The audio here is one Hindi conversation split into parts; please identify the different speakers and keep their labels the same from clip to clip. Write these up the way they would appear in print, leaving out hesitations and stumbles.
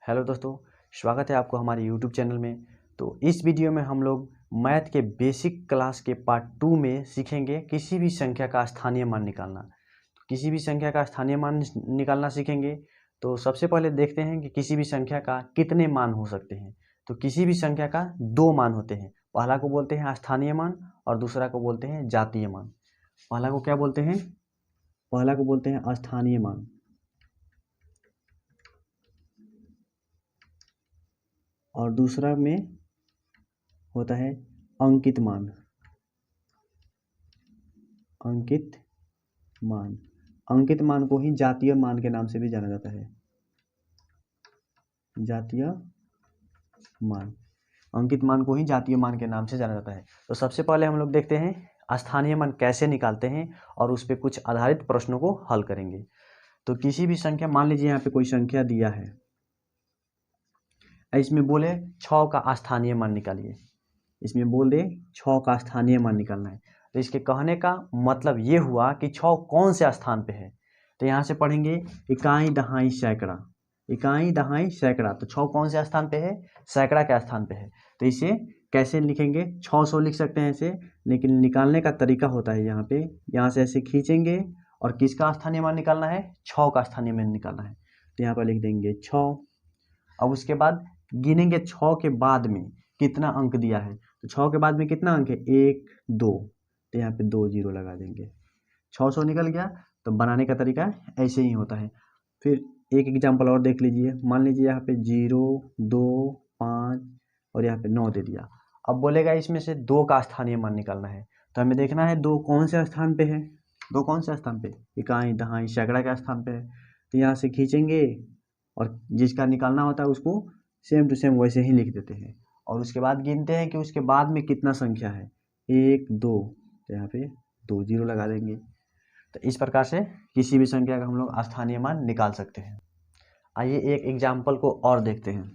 Speaker 1: हेलो दोस्तों, स्वागत है आपको हमारे यूट्यूब चैनल में। तो इस वीडियो में हम लोग मैथ के बेसिक क्लास के पार्ट 2 में सीखेंगे किसी भी संख्या का स्थानीय मान निकालना। तो किसी भी संख्या का स्थानीय मान निकालना सीखेंगे। तो सबसे पहले देखते हैं कि किसी भी संख्या का कितने मान हो सकते हैं। तो किसी भी संख्या का दो मान होते हैं। पहला को बोलते हैं स्थानीय मान और दूसरा को बोलते हैं जातीय मान। पहला को क्या बोलते हैं? पहला को बोलते हैं स्थानीय मान और दूसरा में होता है अंकित मान। अंकित मान अंकित मान को ही जातीय मान के नाम से भी जाना जाता है। जातीय मान अंकित मान को ही जातीय मान के नाम से जाना जाता है। तो सबसे पहले हम लोग देखते हैं स्थानीय मान कैसे निकालते हैं और उस पर कुछ आधारित प्रश्नों को हल करेंगे। तो किसी भी संख्या, मान लीजिए यहाँ पे कोई संख्या दिया है, इसमें बोले 6 का स्थानीय मान निकालिए। इसमें बोल दे 6 का स्थानीय मान निकालना है। तो इसके कहने का मतलब ये हुआ कि 6 कौन से स्थान पे है। तो यहाँ से पढ़ेंगे इकाई दहाई सैकड़ा। इकाई दहाई सैकड़ा, तो 6 कौन से स्थान पे है? सैकड़ा के स्थान पे है। तो इसे कैसे लिखेंगे? 600 लिख सकते हैं ऐसे, लेकिन निकालने का तरीका होता है यहाँ पे। यहाँ से ऐसे खींचेंगे और किसका स्थानीय मान निकालना है? 6 का स्थानीय मान निकालना है। तो यहाँ पर लिख देंगे 6। अब उसके बाद गिनेंगे 6 के बाद में कितना अंक दिया है। तो 6 के बाद में कितना अंक है? 1 2। तो यहाँ पे 2 जीरो लगा देंगे। 600 निकल गया। तो बनाने का तरीका ऐसे ही होता है। फिर एक एग्जांपल और देख लीजिए। मान लीजिए यहाँ पे 0 2 5 और यहाँ पे 9 दे दिया। अब बोलेगा इसमें से 2 का स्थानीय मान निकालना है। तो हमें देखना है 2 कौन से स्थान पे है। 2 कौन से स्थान पे? इकाई दहाई सैकड़ा के स्थान पे है। तो यहाँ से खींचेंगे और जिसका निकालना होता है उसको सेम टू सेम वैसे ही लिख देते हैं। और उसके बाद गिनते हैं कि उसके बाद में कितना संख्या है। 1 2। तो यहाँ पे 2 जीरो लगा देंगे। तो इस प्रकार से किसी भी संख्या का हम लोग स्थानीय मान निकाल सकते हैं। आइए एक एग्जाम्पल को और देखते हैं।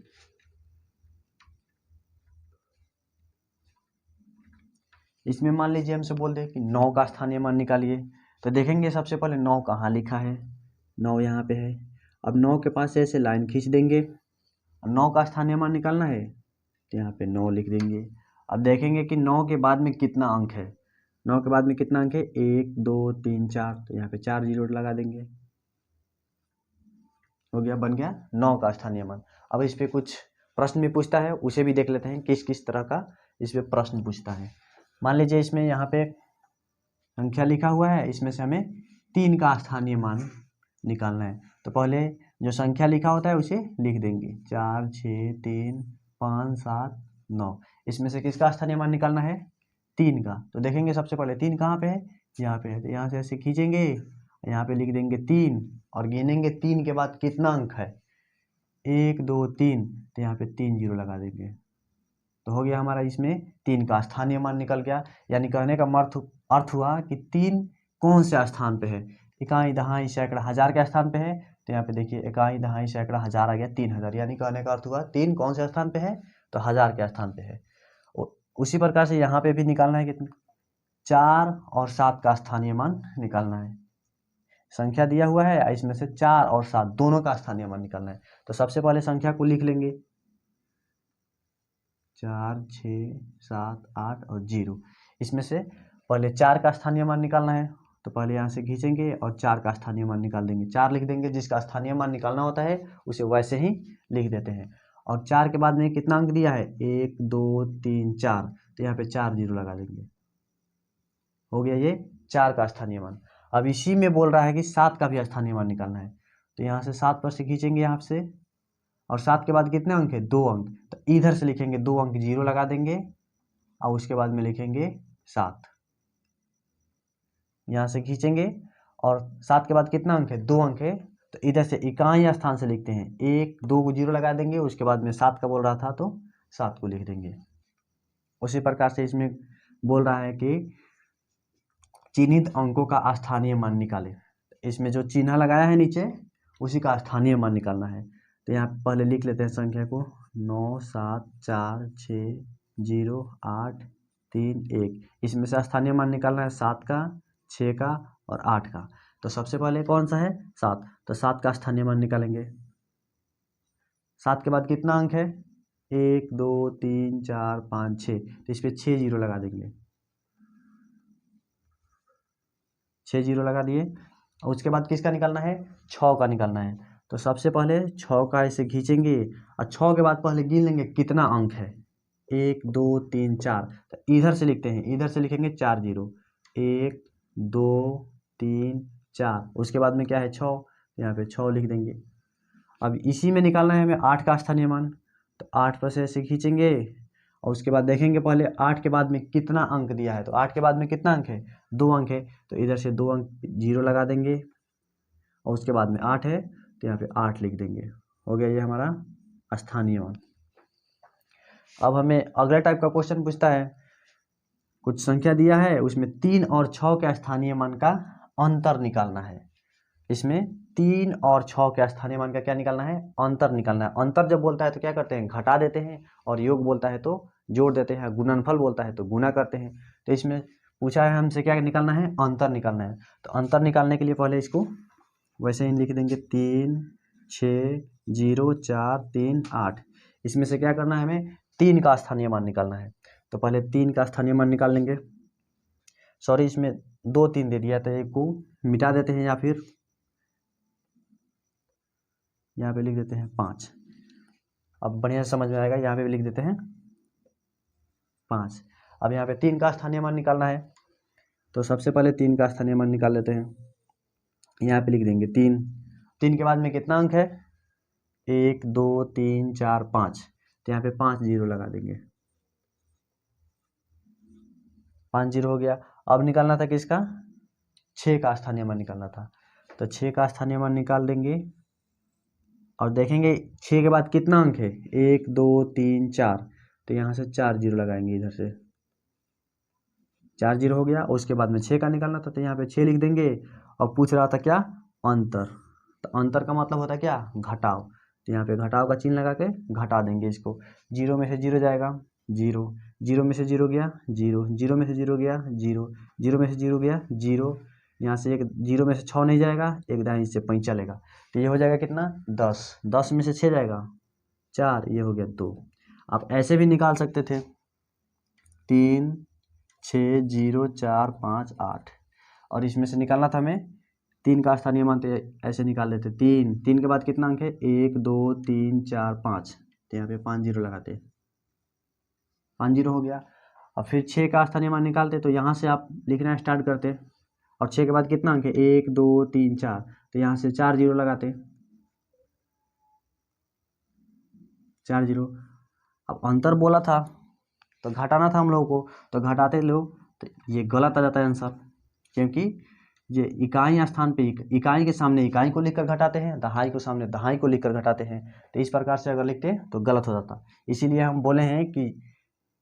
Speaker 1: इसमें मान लीजिए हमसे बोल दे कि 9 का स्थानीय मान निकालिए। तो देखेंगे सबसे पहले 9 कहाँ लिखा है। 9 यहाँ पे है। अब 9 के पास से ऐसे लाइन खींच देंगे। 9 का स्थानीय मान निकालना है तो यहाँ पे 9 लिख देंगे। अब देखेंगे कि 9 के बाद में कितना अंक है। 9 के बाद में कितना अंक है? 1 2 3 4। तो यहाँ पे 4 जीरो लगा देंगे। हो गया, बन गया 9 का स्थानीय मान। अब इस पे कुछ प्रश्न भी पूछता है, उसे भी देख लेते हैं किस किस तरह का इस पे प्रश्न पूछता है। मान लीजिए इसमें यहाँ पे संख्या लिखा हुआ है, इसमें से हमें 3 का स्थानीय मान निकालना है। तो पहले जो संख्या लिखा होता है उसे लिख देंगे। 4 6 3 5 7 9। इसमें से किसका स्थानीय मान निकालना है? 3 का। तो देखेंगे सबसे पहले 3 कहाँ पे है? यहाँ पे है। तो यहाँ से ऐसे खींचेंगे, यहाँ पे लिख देंगे 3 और गिनेंगे 3 के बाद कितना अंक है। 1 2 3। तो यहाँ पे 3 जीरो लगा देंगे। तो हो गया हमारा इसमें 3 का स्थानीय मान निकल गया। यानी कहने का अर्थ हुआ कि 3 कौन से स्थान पे है। इकाई दहाई सैकड़ा हजार के स्थान पे है। तो यहाँ पे देखिए इकाई दहाई सैकड़ा हजार आ गया 3000। यानी कहने का अर्थ हुआ 3 कौन से स्थान पे है? तो हजार के स्थान पे है। उसी प्रकार से यहाँ पे भी निकालना है कितना? 4 और 7 का स्थानीय मान निकालना है। संख्या दिया हुआ है, इसमें से 4 और 7 दोनों का स्थानीय मान निकालना है। तो सबसे पहले संख्या को लिख लेंगे 4 6 7 8 और 0। इसमें से पहले 4 का स्थानीय मान निकालना है। तो पहले यहाँ से खींचेंगे और 4 का स्थानीय मान निकाल देंगे। 4 लिख देंगे, जिसका स्थानीय मान निकालना होता है उसे वैसे ही लिख देते हैं। और 4 के बाद में कितना अंक दिया है? 1 2 3 4। तो यहाँ पे 4 जीरो लगा देंगे। हो गया ये 4 का स्थानीय मान। अब इसी में बोल रहा है कि 7 का भी स्थानीय मान निकालना है। तो यहाँ से 7 पर से खींचेंगे यहाँ से, और 7 के बाद कितने अंक है? 2 अंक। तो इधर से लिखेंगे 2 अंक जीरो लगा देंगे और उसके बाद में लिखेंगे 7। यहाँ से खींचेंगे और 7 के बाद कितना अंक है? 2 अंक है। तो इधर से इकाई स्थान से लिखते हैं 1 2 को जीरो लगा देंगे। उसके बाद में 7 का बोल रहा था तो 7 को लिख देंगे। उसी प्रकार से इसमें बोल रहा है कि चिन्हित अंकों का स्थानीय मान निकाले। इसमें जो चिन्ह लगाया है नीचे उसी का स्थानीय मान निकालना है। तो यहाँ पहले लिख लेते हैं संख्या को 9 7 4 6 0 8 3 1। इसमें से स्थानीय मान निकालना है 7 का 6 का और 8 का। तो सबसे पहले कौन सा है? 7। तो 7 का स्थानीय मान निकालेंगे। 7 के बाद कितना अंक है? 1 2 3 4 5 6, तो इस पर 6 जीरो लगा देंगे, 6 जीरो लगा दिए। और उसके बाद किसका निकालना है? 6 का निकालना है। तो सबसे पहले 6 का ऐसे खींचेंगे और 6 के बाद पहले गिन लेंगे कितना अंक है। 1 2 3 4, तो इधर से लिखते हैं, इधर से लिखेंगे 4 जीरो, 1 2 3 4, उसके बाद में क्या है? 6, यहाँ पे 6 लिख देंगे। अब इसी में निकालना है हमें 8 का स्थानीय मान, तो 8 पर से ऐसे खींचेंगे और उसके बाद देखेंगे पहले 8 के बाद में कितना अंक दिया है। तो 8 के बाद में कितना अंक है? 2 अंक है, तो इधर से 2 अंक जीरो लगा देंगे और उसके बाद में 8 है, तो यहाँ पे 8 लिख देंगे। हो गया ये हमारा स्थानीय मान। अब हमें अगला टाइप का क्वेश्चन पूछता है, कुछ संख्या दिया है, उसमें 3 और 6 के स्थानीय मान का अंतर निकालना है। इसमें 3 और 6 के स्थानीय मान का क्या निकालना है? अंतर निकालना है। अंतर जब बोलता है तो क्या करते हैं? घटा देते हैं, और योग बोलता है तो जोड़ देते हैं, गुणनफल बोलता है तो गुणा करते हैं। तो इसमें पूछा है हमसे क्या निकालना है? अंतर निकालना है। तो अंतर निकालने के लिए पहले इसको वैसे ही लिख देंगे, 3 6 0 4 3 8। इसमें से क्या करना है? हमें 3 का स्थानीय मान निकालना है। तो पहले 3 का स्थानीय मान निकाल लेंगे। सॉरी, इसमें 2 3 दे दिया, तो एक को मिटा देते हैं, या फिर यहाँ पे लिख देते हैं 5। अब बढ़िया से समझ में आएगा, यहाँ पे भी लिख देते हैं 5। अब यहाँ पे 3 का स्थानीय मान निकालना है, तो सबसे पहले 3 का स्थानीय मान निकाल लेते हैं। यहाँ पे लिख देंगे 3। 3 के बाद में कितना अंक है? 1 2 3 4 5, तो यहाँ पे 5 जीरो लगा देंगे, 5 जीरो हो गया। अब निकालना था किसका? 6 का स्थानीय मान निकालना था, तो 6 का स्थानीय मान निकाल देंगे और देखेंगे 6 के बाद कितना अंक है? 1 2 3 4, तो यहाँ से 4 जीरो लगाएंगे, इधर से 4 जीरो हो गया। उसके बाद में 6 का निकालना था, तो यहाँ पे 6 लिख देंगे। और पूछ रहा था क्या? अंतर। तो अंतर का मतलब होता है क्या? घटाव। तो यहाँ पे घटाव का चिन्ह लगा के घटा देंगे इसको। 0 में से 0 जाएगा, 0, 0 में से 0 गया 0, 0 में से 0 गया 0, 0 में से 0 गया 0, यहाँ से एक 0 में से 6 नहीं जाएगा, एक दाएं से 5 चलेगा, तो ये हो जाएगा कितना? 10। 10 में से 6 जाएगा 4, ये हो गया 2। आप ऐसे भी निकाल सकते थे, 3 6 0 4 5 8, और इसमें से निकालना था हमें 3 का स्थानीय मान, तो ऐसे निकाल लेते। 3 के बाद कितना अंक है? 1 2 3 4 5, तो यहाँ पे 5 जीरो लगाते, 5 जीरो हो गया। और फिर 6 का स्थानीय मान निकालते, तो यहाँ से आप लिखना स्टार्ट करते, और 6 के बाद कितना अंक है? 1 2 3 4, तो यहाँ से 4 जीरो लगाते, 4 जीरो। अब अंतर बोला था तो घटाना था हम लोगों को, तो घटाते लोग, तो ये गलत आ जाता है आंसर, क्योंकि ये इकाई स्थान पे इकाई के सामने इकाई को लिखकर घटाते हैं, दहाई को सामने दहाई को लिखकर घटाते हैं। तो इस प्रकार से अगर लिखते तो गलत हो जाता। इसीलिए हम बोले हैं कि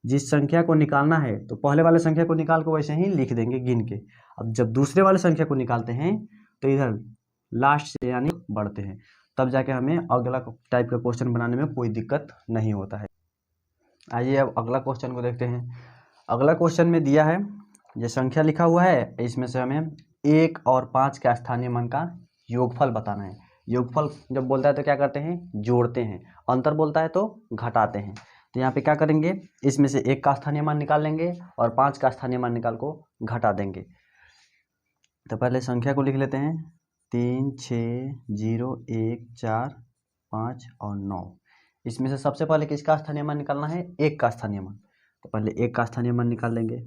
Speaker 1: जिस संख्या को निकालना है तो पहले वाले संख्या को निकाल के वैसे ही लिख देंगे गिन के। अब जब दूसरे वाले संख्या को निकालते हैं तो इधर लास्ट से यानी बढ़ते हैं, तब जाके हमें अगला टाइप का क्वेश्चन बनाने में कोई दिक्कत नहीं होता है। आइए अब अगला क्वेश्चन को देखते हैं। अगला क्वेश्चन में दिया है, ये संख्या लिखा हुआ है, इसमें से हमें 1 और 5 के स्थानीय मान का योगफल बताना है। योगफल जब बोलता है तो क्या करते हैं? जोड़ते हैं। अंतर बोलता है तो घटाते हैं। तो यहाँ पे क्या करेंगे? इसमें से 1 का स्थानीय मान निकाल लेंगे और 5 का स्थानीय मान निकाल को घटा देंगे। तो पहले संख्या को लिख लेते हैं, 3 6 0 1 4 5 और 9। इसमें से सबसे पहले किसका स्थानीय मान निकालना है? 1 का स्थानीय मान। तो पहले 1 का स्थानीय मान निकाल लेंगे,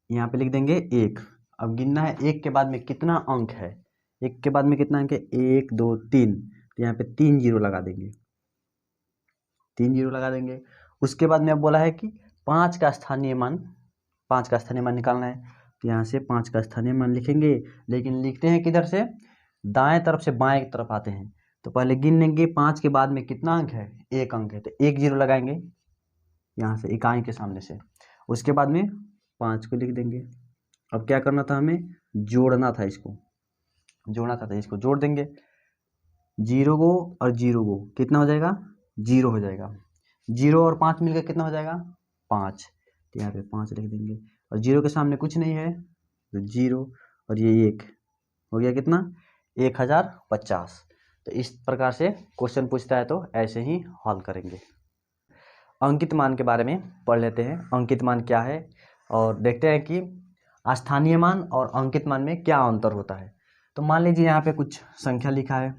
Speaker 1: यहाँ पे लिख देंगे 1। अब गिनना है 1 के बाद में कितना अंक है। 1 के बाद में कितना अंक है? 1 2 3, तो यहाँ पे 3 जीरो लगा देंगे, 3 जीरो लगा देंगे। उसके बाद में अब बोला है कि 5 का स्थानीय मान, 5 का स्थानीय मान निकालना है। तो यहाँ से 5 का स्थानीय मान लिखेंगे, लेकिन लिखते हैं किधर से? दाएं तरफ से बाएं की तरफ आते हैं। तो पहले गिन लेंगे 5 के बाद में कितना अंक है? 1 अंक है, तो 1 जीरो लगाएंगे यहाँ से इकाई के सामने से। उसके बाद में 5 को लिख देंगे। अब क्या करना था? हमें जोड़ना था, इसको जोड़ना था, तो इसको जोड़ देंगे। 0 को और 0 को कितना हो जाएगा? 0 हो जाएगा। 0 और 5 मिलकर कितना हो जाएगा? 5। तो यहाँ पे 5 लिख देंगे, और 0 के सामने कुछ नहीं है तो 0, और ये 1 हो गया कितना? 1050। तो इस प्रकार से क्वेश्चन पूछता है तो ऐसे ही हल करेंगे। अंकित मान के बारे में पढ़ लेते हैं। अंकित मान क्या है और देखते हैं कि स्थानीय मान और अंकित मान में क्या अंतर होता है। तो मान लीजिए यहाँ पे कुछ संख्या लिखा है,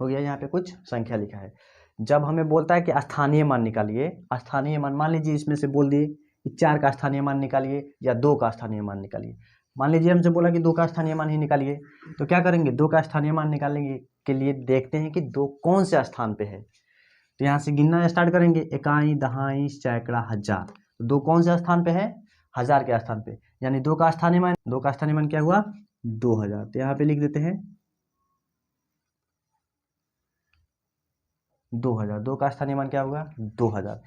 Speaker 1: हो गया, यहाँ पे कुछ संख्या लिखा है। जब हमें बोलता है कि स्थानीय मान निकालिए, स्थानीय मान मान लीजिए इसमें से बोल दिए कि 4 का स्थानीय मान निकालिए या 2 का स्थानीय मान निकालिए। मान लीजिए हमसे बोला कि 2 का स्थानीय मान ही निकालिए, तो क्या करेंगे, 2 का स्थानीय मान निकालने के लिए देखते हैं कि 2 कौन से स्थान पे है। तो यहाँ से गिनना स्टार्ट करेंगे, इकाई, दहाई, सैकड़ा, हजार। तो 2 कौन से स्थान पे है, 1000 के स्थान पे, यानी 2 का स्थानीय मान क्या हुआ, 2000। तो यहाँ पे लिख देते हैं 2000। 2 का स्थानीय मान क्या होगा, 2000।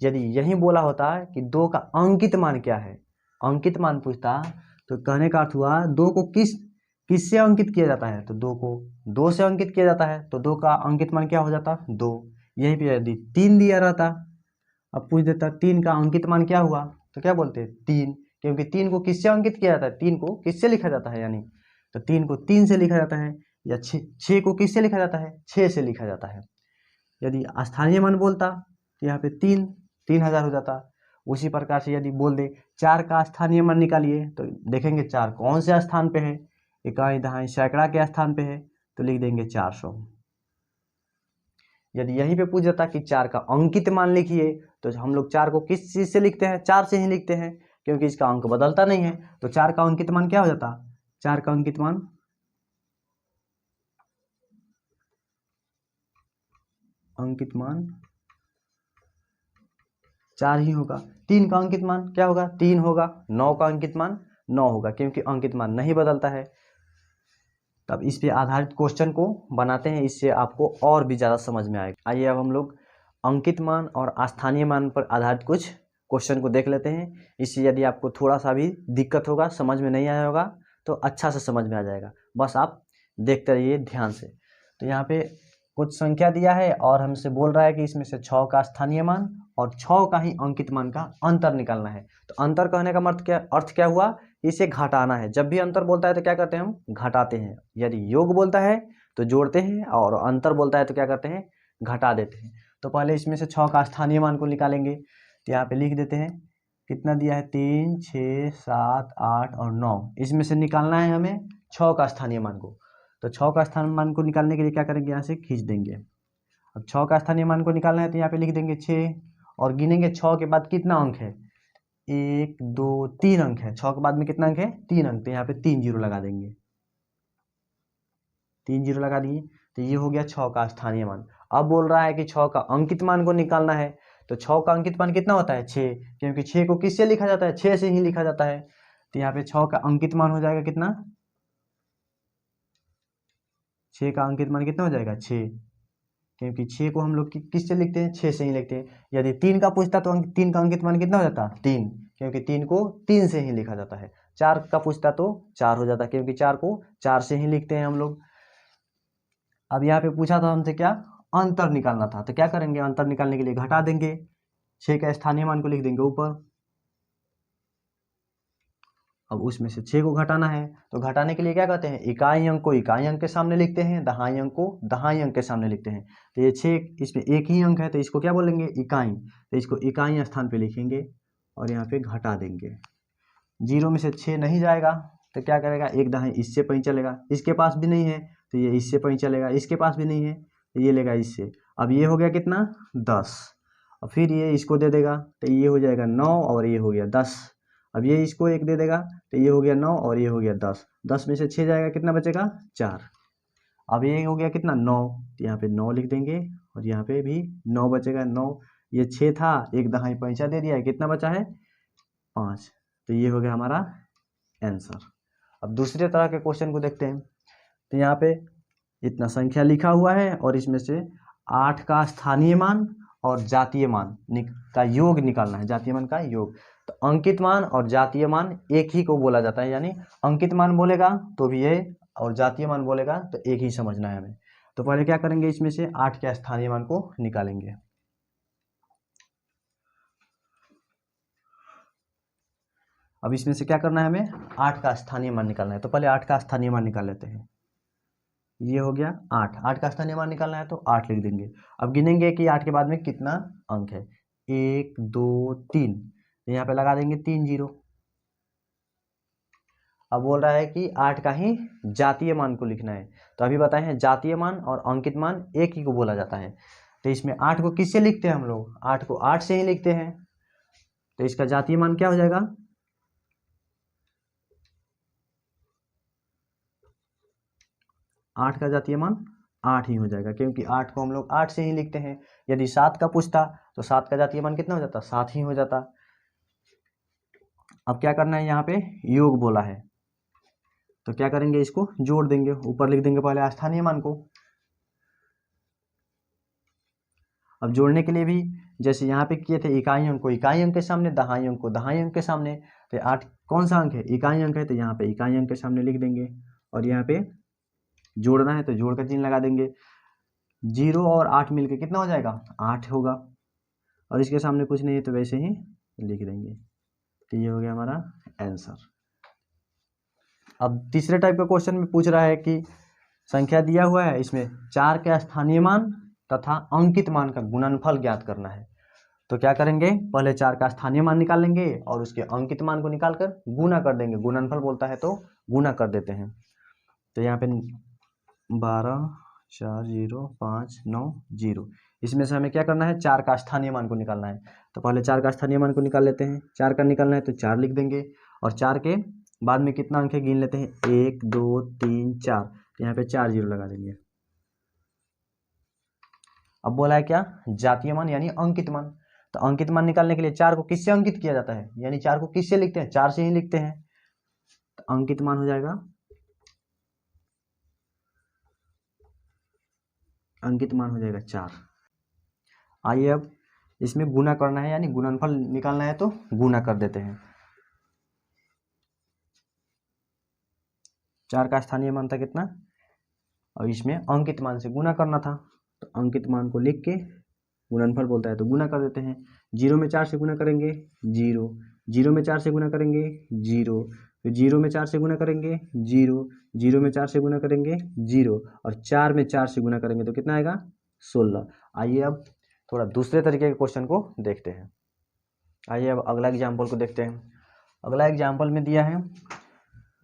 Speaker 1: यदि यही बोला होता है कि 2 का अंकित मान क्या है, अंकित मान पूछता, तो कहने का अर्थ हुआ 2 को किससे अंकित किया जाता है, तो 2 को 2 से अंकित किया जाता है, तो 2 का अंकित मान क्या हो जाता, 2। यहीं पे यदि 3 दिया रहता, अब पूछ देता 3 का अंकित मान क्या हुआ, तो क्या बोलते 3, क्योंकि 3 को किससे अंकित किया जाता है, 3 को किससे लिखा जाता है, यानी तो 3 को 3 से लिखा जाता है, या 6 को किससे लिखा जाता है, 6 से लिखा जाता है। यदि स्थानीय मान बोलता तो यहाँ पे 3000 हो जाता। उसी प्रकार से यदि बोल दे 4 का स्थानीय मान निकालिए, तो देखेंगे 4 कौन से स्थान पे है, इकाई, दहाई, सैकड़ा के स्थान पे है, तो लिख देंगे 400। यदि यहीं पे पूछ जाता कि 4 का अंकित मान लिखिए, तो हम लोग 4 को किस चीज से लिखते हैं, 4 से ही लिखते हैं, क्योंकि इसका अंक बदलता नहीं है। तो 4 का अंकित मान क्या हो जाता, 4 का अंकित मान 4 ही होगा। 3 का अंकित मान क्या होगा, 3 होगा। 9 का अंकित मान 9 होगा, क्योंकि अंकित मान नहीं बदलता है। तब इस पे आधारित क्वेश्चन को बनाते हैं, इससे आपको और भी ज़्यादा समझ में आएगा। आइए अब हम लोग अंकित मान और स्थानीय मान पर आधारित कुछ क्वेश्चन को देख लेते हैं। इससे यदि आपको थोड़ा सा भी दिक्कत होगा, समझ में नहीं आया होगा, तो अच्छा से समझ में आ जाएगा। बस आप देखते रहिए ध्यान से। तो यहाँ पे कुछ संख्या दिया है और हमसे बोल रहा है कि इसमें से 6 का स्थानीय मान और 6 का ही अंकित मान का अंतर निकालना है। तो अंतर कहने का अर्थ क्या हुआ, इसे घटाना है। जब भी अंतर बोलता है तो क्या करते हैं, हम घटाते हैं। यदि योग बोलता है तो जोड़ते हैं, और अंतर बोलता है तो क्या करते हैं, घटा देते हैं। तो पहले इसमें से 6 का स्थानीय मान को निकालेंगे। तो यहाँ पे लिख देते हैं, कितना दिया है, 3, 6, 7, 8 और 9। इसमें से निकालना है हमें 6 का स्थानीय मान को। तो 6 का स्थानीय मान को निकालने के लिए क्या करेंगे, यहाँ से खींच देंगे। अब 6 का स्थानीय मान को निकालना है तो यहाँ पे लिख देंगे 6, और गिनेंगे 6 के बाद कितना अंक है, 1, 2, 3 अंक है। 6 के बाद में कितना अंक है, 3 अंक। तो यहाँ पे 3 जीरो लगा देंगे, 3 जीरो लगा दिए। तो ये हो गया 6 का स्थानीय मान। अब बोल रहा है कि 6 का अंकित मान को निकालना है। तो 6 का अंकित मान कितना होता है, 6, क्योंकि 6 को किससे लिखा जाता है, 6 से ही लिखा जाता है। तो यहाँ पे 6 का अंकित मान हो जाएगा कितना, 6 का अंकित मान कितना हो जाएगा, 6, क्योंकि 6 को हम लोग किससे लिखते हैं, 6 से ही लिखते हैं। यदि 3 का पूछता तो 3 का अंकित मान कितना हो जाता, 3, क्योंकि 3 को 3 से ही लिखा जाता है। 4 का पूछता तो 4 हो जाता, क्योंकि 4 को 4 से ही लिखते हैं हम लोग। अब यहाँ पे पूछा था हमसे क्या, अंतर निकालना था। तो क्या करेंगे, अंतर निकालने के लिए घटा देंगे, 6 का स्थानीय मान को लिख देंगे ऊपर। अब उसमें से 6 को घटाना है, तो घटाने के लिए क्या कहते हैं, इकाई अंक को इकाई अंक के सामने लिखते हैं, दहाई अंक को दहाई अंक के सामने लिखते हैं। तो ये 6 इसमें एक ही अंक है, तो इसको क्या बोलेंगे, इकाई। तो इसको इकाई स्थान पे लिखेंगे और यहाँ पे घटा देंगे। 0 में से 6 नहीं जाएगा, तो क्या करेगा, एक दहाई इससे पही चलेगा, इसके पास भी नहीं है तो ये इससे पही चलेगा, इसके पास भी नहीं है तो ये लेगा इससे। अब ये हो गया कितना, 10। और फिर ये इसको दे देगा, तो ये हो जाएगा 9 और ये हो गया 10। अब ये इसको 1 दे देगा, तो ये हो गया 9 और ये हो गया 10। 10 में से 6 जाएगा, कितना बचेगा, 4। अब ये हो गया कितना, 9। तो यहाँ पे 9 लिख देंगे और यहाँ पे भी 9 बचेगा, 9। ये 6 था, एक दहाई पैंचा दे दिया है, कितना बचा है, 5। तो ये हो गया हमारा आंसर। अब दूसरे तरह के क्वेश्चन को देखते हैं। तो यहाँ पे इतना संख्या लिखा हुआ है और इसमें से 8 का स्थानीय मान और जातीय मान का योग निकालना है, जातीय मान का योग। तो अंकित मान और जातीय मान एक ही को बोला जाता है, यानी अंकित मान बोलेगा तो भी ये, और जातीय मान बोलेगा तो एक ही समझना है हमें। तो पहले क्या करेंगे, इसमें से 8 के स्थानीय मान को निकालेंगे। अब इसमें से क्या करना है, हमें 8 का स्थानीय मान निकालना है। तो पहले 8 का स्थानीय मान निकाल लेते हैं। ये हो गया 8, 8 का स्थानीय मान निकालना है तो 8 लिख देंगे। अब गिनेंगे कि 8 के बाद में कितना अंक है, 1 2 3, यहाँ पे लगा देंगे 3 जीरो। अब बोल रहा है कि 8 का ही जातीय मान को लिखना है, तो अभी बताए हैं जातीय मान और अंकित मान एक ही को बोला जाता है। तो इसमें 8 को किससे लिखते हैं हम लोग, 8 को 8 से ही लिखते हैं। तो इसका जातीय मान क्या हो जाएगा, 8 का जातीय मान 8 ही हो जाएगा, क्योंकि 8 को हम लोग 8 से ही लिखते हैं। यदि 7 का पूछता तो 7 का जातीय मान कितना हो जाता, 7 ही हो जाता। अब क्या करना है, यहाँ पे योग बोला है तो क्या करेंगे, इसको जोड़ देंगे, ऊपर लिख देंगे पहले स्थानीय मान को। अब जोड़ने के लिए भी जैसे यहाँ पे किए थे, इकाई अंक को इकाई अंक के सामने, दहाई अंक को दहाई अंक के सामने। तो 8 कौन सा अंक है, इकाई अंक है, तो यहाँ पे इकाई अंक के सामने लिख देंगे। और यहाँ पे जोड़ना है तो जोड़ का चिन्ह लगा देंगे। 0 और 8 मिलके कितना हो जाएगा, 8 होगा। और इसके सामने कुछ नहीं है तो वैसे ही लिख देंगे। तो ये हो गया हमारा आंसर। अब तीसरे टाइप का क्वेश्चन में पूछ रहा है कि संख्या दिया हुआ है, इसमें 4 के स्थानीय मान तथा अंकित मान का गुणनफल ज्ञात करना है। तो क्या करेंगे, पहले 4 का स्थानीय मान निकाल लेंगे और उसके अंकित मान को निकालकर गुना कर देंगे। गुणनफल बोलता है तो गुना कर देते हैं। तो यहाँ पे 12 4 0 5 9 0, इसमें से हमें क्या करना है, 4 का स्थानीय मान को निकालना है। तो पहले 4 का स्थानीय मान को निकाल लेते हैं। 4 का निकालना है तो 4 लिख देंगे, और 4 के बाद में कितना अंक है गिन लेते हैं, 1 2 3 4, तो यहाँ पे 4 जीरो लगा देंगे। अब बोला है क्या, जातीय मान यानी अंकित मान। तो अंकित मान निकालने के लिए 4 को किससे अंकित किया जाता है, यानी 4 को किससे लिखते हैं, 4 से ही लिखते हैं। तो अंकित मान हो जाएगा, अंकित मान हो जाएगा 4। आइए अब इसमें गुना करना है, यानी गुणनफल निकालना है तो गुना कर देते हैं। 4 का स्थानीय मान था कितना, और इसमें अंकित मान से गुना करना था। तो अंकित मान को लिख के गुणनफल बोलता है तो गुना कर देते हैं। 0 में 4 से गुना करेंगे 0, 0 में 4 से गुना करेंगे 0, फिर 0 में 4 से गुना करेंगे 0, 0 में 4 से गुना करेंगे 0, और 4 में 4 से गुना करेंगे तो कितना आएगा, 16। आइए अब थोड़ा दूसरे तरीके के क्वेश्चन को देखते हैं। आइए अब अगला एग्जाम्पल को देखते हैं। अगला एग्जाम्पल में दिया है,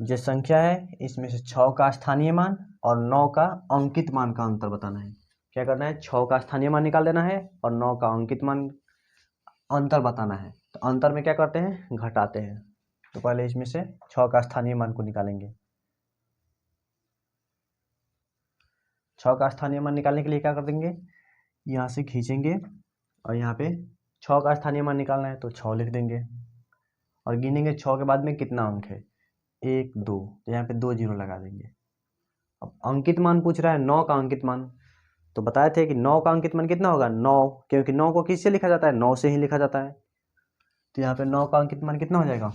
Speaker 1: जो संख्या है इसमें से 6 का स्थानीय मान और 9 का अंकित मान का अंतर बताना है। क्या करना है, 6 का स्थानीय मान निकाल देना है और 9 का अंकित मान अंतर बताना है। तो अंतर में क्या करते हैं, घटाते हैं। तो पहले इसमें से 6 का स्थानीय मान को निकालेंगे। 6 का स्थानीय मान निकालने के लिए क्या कर देंगे, यहाँ से खींचेंगे और यहाँ पे 6 का स्थानीय मान निकालना है तो 6 लिख देंगे, और गिनेंगे 6 के बाद में कितना अंक है, 1 2, तो यहाँ पे 2 जीरो लगा देंगे। अब अंकित मान पूछ रहा है 9 का अंकित मान, तो बताए थे कि 9 का अंकित मान कितना होगा, 9, क्योंकि 9 को किससे लिखा जाता है, 9 से ही लिखा जाता है। तो यहाँ पे 9 का अंकित मान कितना हो जाएगा,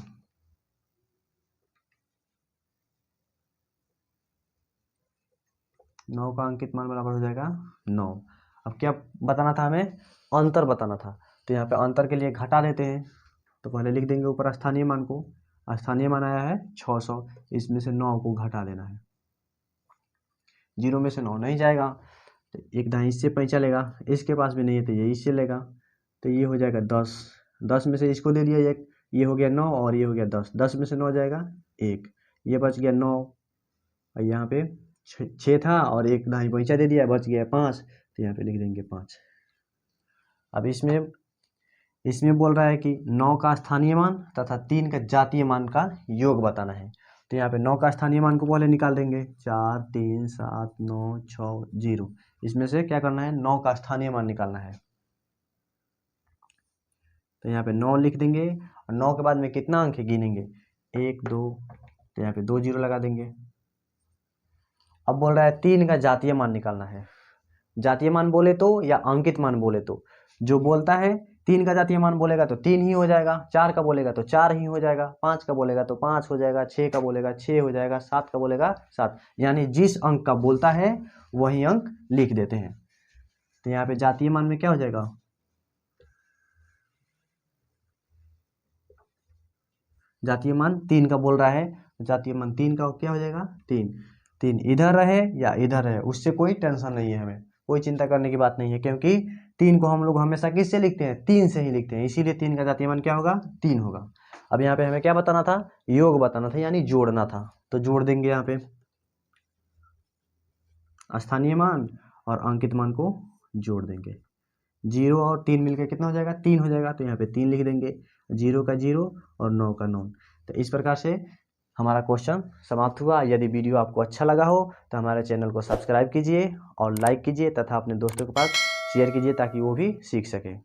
Speaker 1: 9 का अंकित मान बराबर हो जाएगा 9। अब क्या बताना था हमें, अंतर बताना था। तो यहाँ पे अंतर के लिए घटा देते हैं। तो पहले लिख देंगे ऊपर स्थानीय मान को, स्थानीय मान आया है 600, इसमें से 9 को घटा देना है। 0 में से 9 नहीं जाएगा तो एक दाएं इससे पैंचा लेगा, इसके पास भी नहीं है तो ये इससे लेगा, तो ये हो जाएगा 10। 10 में से इसको दे दिया एक, ये हो गया 9 और ये हो गया 10। 10 में से 9 जाएगा 1, ये बच गया 9, और यहाँ पे 6 था और एक दाएं पैंचा दे दिया, बच गया 5, तो यहाँ पे लिख देंगे 5। अब इसमें बोल रहा है कि 9 का स्थानीय मान तथा 3 का जातीय मान का योग बताना है। तो यहाँ पे 9 का स्थानीय मान को पहले निकाल देंगे, 4 3 7 9 6 0, इसमें से क्या करना है, 9 का स्थानीय मान निकालना है। तो यहाँ पे 9 लिख देंगे, और 9 के बाद में कितना अंक है गिनेंगे, 1 2, तो यहाँ पे 2 जीरो लगा देंगे। अब बोल रहा है 3 का जातीय मान निकालना है। जातीय मान बोले तो या अंकित मान बोले तो, जो बोलता है 3 का जातीय मान बोलेगा तो 3 ही हो जाएगा, 4 का बोलेगा तो 4 ही हो जाएगा, 5 का बोलेगा तो 5 हो जाएगा, 6 का बोलेगा 6 हो जाएगा, 7 का बोलेगा 7, यानी जिस अंक का बोलता है वही अंक लिख देते हैं। तो यहाँ पे जातीय मान में क्या हो जाएगा, जातीय मान 3 का बोल रहा है, जातीय मान 3 का क्या हो जाएगा, 3। 3 इधर रहे या इधर रहे उससे कोई टेंशन नहीं है, हमें कोई चिंता करने की बात नहीं है, क्योंकि 3 को हम लोग हमेशा किससे लिखते हैं, 3 से ही लिखते हैं, इसीलिए 3 का घातीय मान क्या होगा, 3 होगा। अब यहाँ पे हमें क्या बताना था, योग बताना था, यानी जोड़ना था, तो जोड़ देंगे यहाँ पे स्थानीय मान और अंकित मान को जोड़ देंगे। 0 और 3 मिलकर कितना हो जाएगा, 3 हो जाएगा, तो यहाँ पे 3 लिख देंगे, 0 का 0 और 9 का 9। तो इस प्रकार से हमारा क्वेश्चन समाप्त हुआ। यदि वीडियो आपको अच्छा लगा हो तो हमारे चैनल को सब्सक्राइब कीजिए और लाइक कीजिए तथा अपने दोस्तों के पास शेयर कीजिए ताकि वो भी सीख सकें।